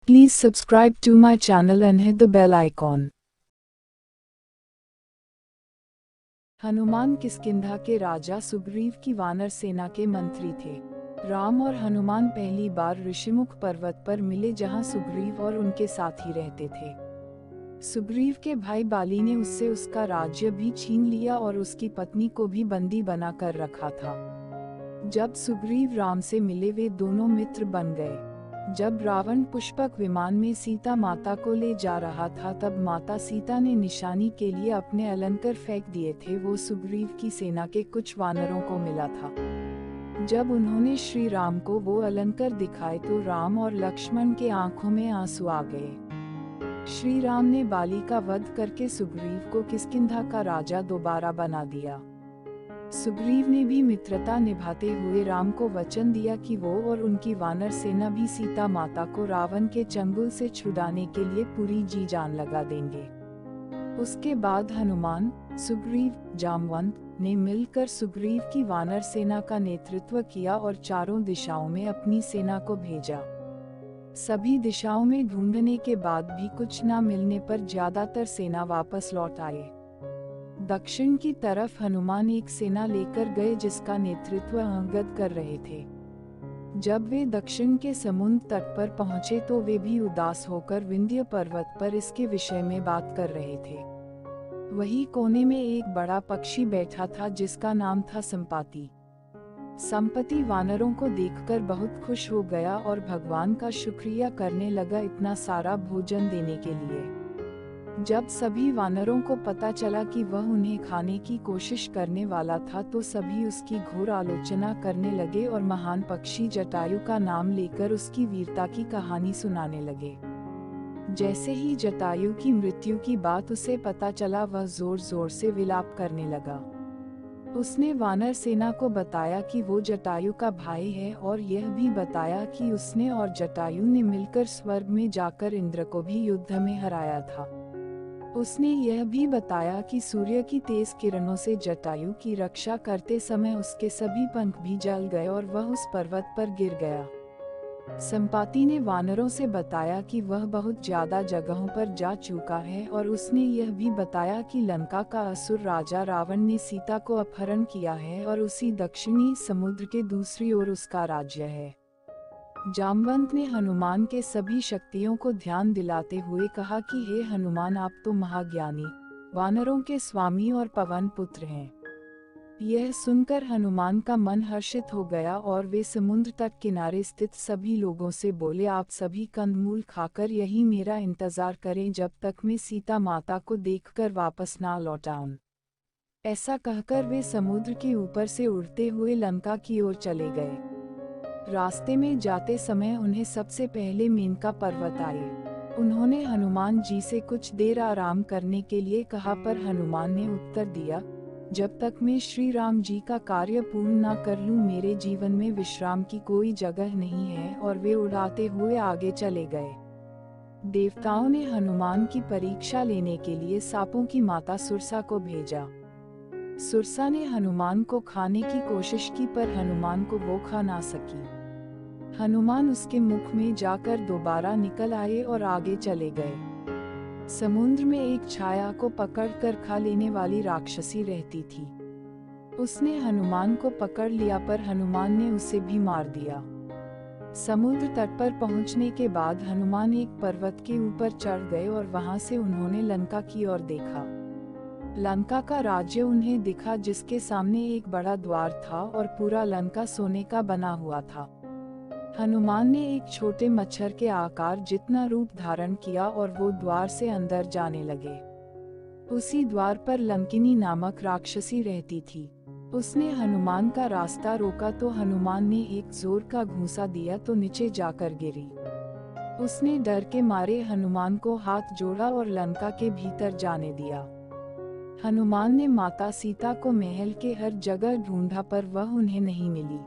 Please subscribe to my channel and hit the bell icon. Hanuman Kishkindha के राजा सुग्रीव की वानर सेना के मंत्री थे। राम और हनुमान पहली बार ऋषिमुख पर्वत पर मिले, जहां सुग्रीव और उनके साथी रहते थे। सुग्रीव के भाई बाली ने उससे उसका राज्य भी छीन लिया और उसकी पत्नी को भी बंदी बना कर रखा था। जब सुग्रीव राम से मिले, वे दोनों मित्र बन गए। जब रावण पुष्पक विमान में सीता माता को ले जा रहा था, तब माता सीता ने निशानी के लिए अपने अलंकर फेंक दिए थे। वो सुग्रीव की सेना के कुछ वानरों को मिला था। जब उन्होंने श्री राम को वो अलंकर दिखाए तो राम और लक्ष्मण के आंखों में आंसू आ गए। श्री राम ने बाली का वध करके सुग्रीव को किष्किंधा का राजा दोबारा बना दिया। सुग्रीव ने भी मित्रता निभाते हुए राम को वचन दिया कि वो और उनकी वानर सेना भी सीता माता को रावण के चंगुल से छुड़ाने के लिए पूरी जी जान लगा देंगे। उसके बाद हनुमान, सुग्रीव, जामवंत ने मिलकर सुग्रीव की वानर सेना का नेतृत्व किया और चारों दिशाओं में अपनी सेना को भेजा। सभी दिशाओं में ढूंढने के बाद भी कुछ न मिलने पर ज्यादातर सेना वापस लौट आए। दक्षिण की तरफ हनुमान एक सेना लेकर गए, जिसका नेतृत्व अंगद कर रहे थे। जब वे दक्षिण के समुद्र तट पर पहुंचे तो वे भी उदास होकर विंध्य पर्वत पर इसके विषय में बात कर रहे थे। वही कोने में एक बड़ा पक्षी बैठा था, जिसका नाम था संपाति। संपति वानरों को देखकर बहुत खुश हो गया और भगवान का शुक्रिया करने लगा इतना सारा भोजन देने के लिए। जब सभी वानरों को पता चला कि वह उन्हें खाने की कोशिश करने वाला था, तो सभी उसकी घोर आलोचना करने लगे और महान पक्षी जटायु का नाम लेकर उसकी वीरता की कहानी सुनाने लगे। जैसे ही जटायु की मृत्यु की बात उसे पता चला, वह जोर जोर से विलाप करने लगा। उसने वानर सेना को बताया कि वो जटायु का भाई है और यह भी बताया कि उसने और जटायु ने मिलकर स्वर्ग में जाकर इंद्र को भी युद्ध में हराया था। उसने यह भी बताया कि सूर्य की तेज किरणों से जटायु की रक्षा करते समय उसके सभी पंख भी जल गए और वह उस पर्वत पर गिर गया। संपाति ने वानरों से बताया कि वह बहुत ज्यादा जगहों पर जा चुका है और उसने यह भी बताया कि लंका का असुर राजा रावण ने सीता को अपहरण किया है और उसी दक्षिणी समुद्र के दूसरी ओर उसका राज्य है। जामवंत ने हनुमान के सभी शक्तियों को ध्यान दिलाते हुए कहा कि हे हनुमान, आप तो महाज्ञानी, वानरों के स्वामी और पवन पुत्र हैं। यह सुनकर हनुमान का मन हर्षित हो गया और वे समुद्र तट किनारे स्थित सभी लोगों से बोले, आप सभी कंदमूल खाकर यही मेरा इंतजार करें जब तक मैं सीता माता को देखकर वापस ना लौट आऊं। ऐसा कहकर वे समुद्र के ऊपर से उड़ते हुए लंका की ओर चले गए। रास्ते में जाते समय उन्हें सबसे पहले मेनका पर्वत आए। उन्होंने हनुमान जी से कुछ देर आराम करने के लिए कहा, पर हनुमान ने उत्तर दिया, जब तक मैं श्री राम जी का कार्य पूर्ण न कर लूं, मेरे जीवन में विश्राम की कोई जगह नहीं है। और वे उड़ाते हुए आगे चले गए। देवताओं ने हनुमान की परीक्षा लेने के लिए सांपों की माता सुरसा को भेजा। सुरसा ने हनुमान को खाने की कोशिश की, पर हनुमान को वो खा ना सकी। हनुमान उसके मुख में जाकर दोबारा निकल आए और आगे चले गए। समुद्र में एक छाया को पकड़कर खा लेने वाली राक्षसी रहती थी। उसने हनुमान को पकड़ लिया, पर हनुमान ने उसे भी मार दिया। समुद्र तट पर पहुंचने के बाद हनुमान एक पर्वत के ऊपर चढ़ गए और वहां से उन्होंने लंका की ओर देखा। लंका का राज्य उन्हें दिखा, जिसके सामने एक बड़ा द्वार था और पूरा लंका सोने का बना हुआ था। हनुमान ने एक छोटे मच्छर के आकार जितना रूप धारण किया और वो द्वार से अंदर जाने लगे। उसी द्वार पर लंकिनी नामक राक्षसी रहती थी। उसने हनुमान का रास्ता रोका तो हनुमान ने एक जोर का घूंसा दिया तो नीचे जाकर गिरी। उसने डर के मारे हनुमान को हाथ जोड़ा और लंका के भीतर जाने दिया। हनुमान ने माता सीता को महल के हर जगह ढूंढा, पर वह उन्हें नहीं मिली।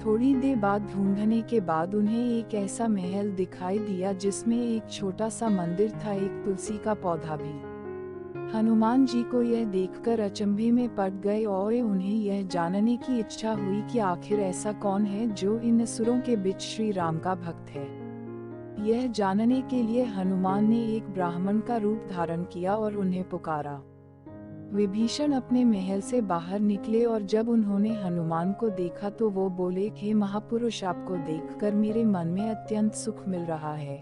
थोड़ी देर बाद ढूंढने के बाद उन्हें एक ऐसा महल दिखाई दिया जिसमें एक छोटा सा मंदिर था, एक तुलसी का पौधा भी। हनुमान जी को यह देखकर अचंभे में पड़ गए और उन्हें यह जानने की इच्छा हुई कि आखिर ऐसा कौन है जो इन असुरों के बीच श्री राम का भक्त है। यह जानने के लिए हनुमान ने एक ब्राह्मण का रूप धारण किया और उन्हें पुकारा। विभीषण अपने महल से बाहर निकले और जब उन्होंने हनुमान को देखा तो वो बोले, हे महापुरुष, आपको देखकर मेरे मन में अत्यंत सुख मिल रहा है।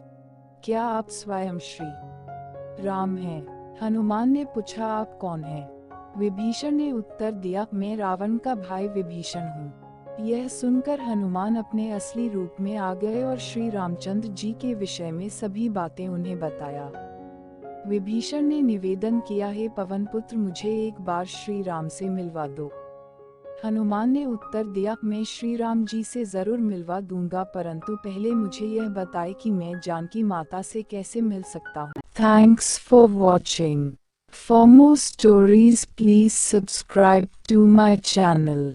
क्या आप स्वयं श्री राम हैं? हनुमान ने पूछा, आप कौन हैं? विभीषण ने उत्तर दिया, मैं रावण का भाई विभीषण हूँ। यह सुनकर हनुमान अपने असली रूप में आ गए और श्री रामचंद्र जी के विषय में सभी बातें उन्हें बताया। विभीषण ने निवेदन किया, हे पवन पुत्र, मुझे एक बार श्री राम से मिलवा दो। हनुमान ने उत्तर दिया, मैं श्री राम जी से जरूर मिलवा दूंगा, परंतु पहले मुझे यह बताए कि मैं जानकी माता से कैसे मिल सकता हूँ। Thanks for watching. For more stories, please subscribe to my channel.